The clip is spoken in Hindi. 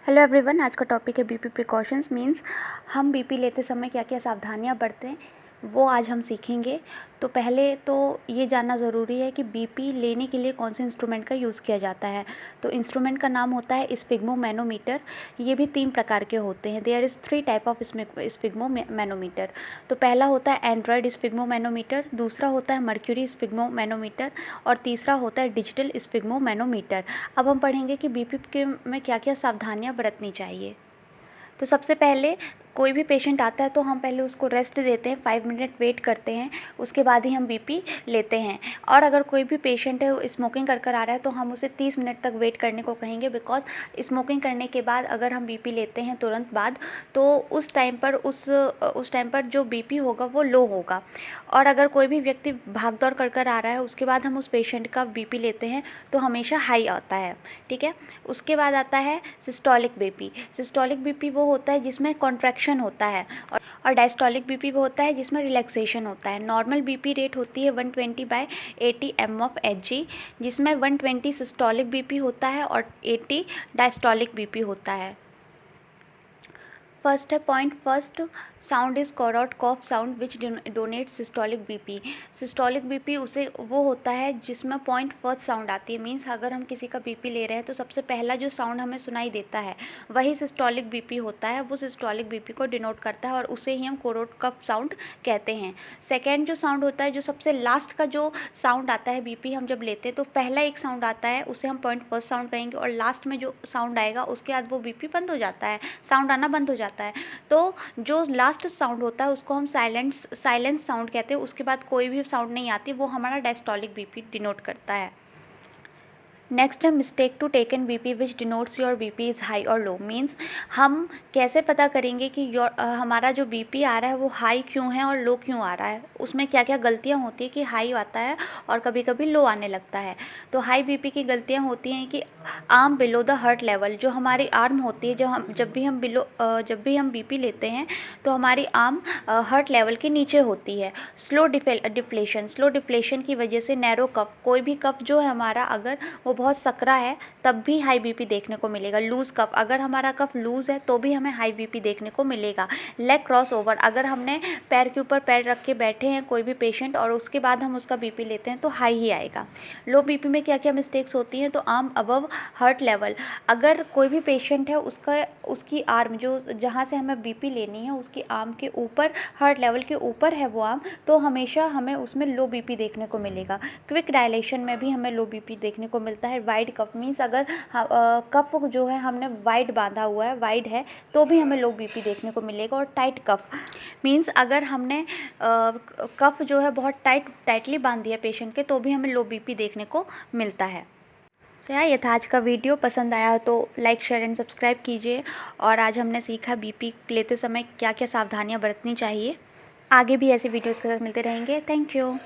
हेलो एवरीवन, आज का टॉपिक है बीपी प्रिकॉशंस। मींस हम बीपी लेते समय क्या क्या सावधानियां बरतें वो आज हम सीखेंगे। तो पहले तो ये जानना ज़रूरी है कि बीपी लेने के लिए कौन से इंस्ट्रूमेंट का यूज़ किया जाता है। तो इंस्ट्रूमेंट का नाम होता है स्पिग्मोमैनोमीटर। ये भी 3 प्रकार के होते हैं। There is 3 type of sphygmomanometer. तो पहला होता है एंड्रॉयड स्पिग्मोमैनोमीटर, दूसरा होता है मर्क्यूरी स्पिग्मोमैनोमीटर और तीसरा होता है डिजिटल स्पिग्मोमैनोमीटर। अब हम पढ़ेंगे कि बीपी के में क्या क्या सावधानियां बरतनी चाहिए। तो सबसे पहले कोई भी पेशेंट आता है तो हम पहले उसको रेस्ट देते हैं, 5 मिनट वेट करते हैं, उसके बाद ही हम बीपी लेते हैं। और अगर कोई भी पेशेंट है स्मोकिंग कर आ रहा है तो हम उसे 30 मिनट तक वेट करने को कहेंगे, बिकॉज स्मोकिंग करने के बाद अगर हम बीपी लेते हैं तुरंत बाद तो उस टाइम पर जो बीपी होगा वो लो होगा। और अगर कोई भी व्यक्ति भाग दौड़ कर आ रहा है उसके बाद हम उस पेशेंट का बीपी लेते हैं तो हमेशा हाई आता है। ठीक है। उसके बाद आता है सिस्टोलिक बीपी। सिस्टोलिक बीपी वो होता है जिसमें कॉन्ट्रैक्शन होता है और डायस्टोलिक बीपी वो होता है जिसमें रिलैक्सेशन होता है। नॉर्मल बीपी रेट होती है 120/80 mF/Hg, जिसमें 120 सिस्टोलिक बीपी होता है और 80 डायस्टोलिक बीपी होता है। फर्स्ट है point first, sound is Korotkoff sound which donate systolic BP. Systolic BP उसे वो होता है जिसमें पॉइंट फर्स्ट साउंड आती है। मीन्स अगर हम किसी का बीपी ले रहे हैं तो सबसे पहला जो साउंड हमें सुनाई देता है वही सिस्टोलिक बीपी होता है। वो सिस्टोलिक बीपी को डिनोट करता है और उसे ही हम कोरॉट कफ साउंड कहते हैं। सेकेंड जो साउंड होता है, जो सबसे लास्ट का जो साउंड आता है बीपी हम जब लेते हैं तो पहला एक साउंड आता है उसे हम पॉइंट फर्स्ट साउंड कहेंगे और लास्ट में जो साउंड आएगा उसके बाद वो बीपी बंद हो जाता है, साउंड आना बंद हो जाता है। तो जो लास्ट साउंड होता है उसको हम साइलेंस साउंड कहते हैं। उसके बाद कोई भी साउंड नहीं आती, वो हमारा डायस्टोलिक बीपी डिनोट करता है। नेक्स्ट है mistake to taken BP which denotes your BP is high और लो। मीन्स हम कैसे पता करेंगे कि हमारा जो बीपी आ रहा है वो हाई क्यों है और लो क्यों आ रहा है। उसमें क्या क्या गलतियां होती है कि हाई आता है और कभी कभी लो आने लगता है। तो हाई बीपी की गलतियां होती हैं कि arm below the heart level. जो हमारी आर्म होती है, जब भी हम बीपी लेते हैं तो हमारी आर्म हार्ट लेवल के नीचे होती है। स्लो डिफ्लेशन की वजह से नैरो कफ, कोई भी कफ जो है हमारा अगर वो बहुत सकरा है तब भी हाई बीपी देखने को मिलेगा। लूज़ कफ, अगर हमारा कफ लूज़ है तो भी हमें हाई बीपी देखने को मिलेगा। लेग क्रॉस ओवर, अगर हमने पैर के ऊपर पैर रख के बैठे हैं कोई भी पेशेंट और उसके बाद हम उसका बीपी लेते हैं तो हाई ही आएगा। लो बीपी में क्या क्या मिस्टेक्स होती हैं, तो आर्म अबव हार्ट लेवल, अगर कोई भी पेशेंट है उसकी आर्म जो जहाँ से हमें बीपी लेनी है उसकी आर्म के ऊपर, हार्ट लेवल के ऊपर है वो आर्म, तो हमेशा हमें उसमें लो बीपी देखने को मिलेगा। क्विक डायलेशन में भी हमें लो बीपी देखने को मिलता है। वाइड कफ, मीन्स अगर कफ जो है हमने वाइड बांधा हुआ है, वाइड है, तो भी हमें लो बीपी देखने को मिलेगा। और टाइट कफ, मीन्स अगर हमने कफ जो है बहुत टाइटली बांध दिया पेशेंट के तो भी हमें लो बीपी देखने को मिलता है। तो यार ये था आज का वीडियो। पसंद आया तो लाइक शेयर एंड सब्सक्राइब कीजिए। और आज हमने सीखा बीपी लेते समय क्या क्या सावधानियां बरतनी चाहिए। आगे भी ऐसे वीडियोज़ के साथ मिलते रहेंगे। Thank you.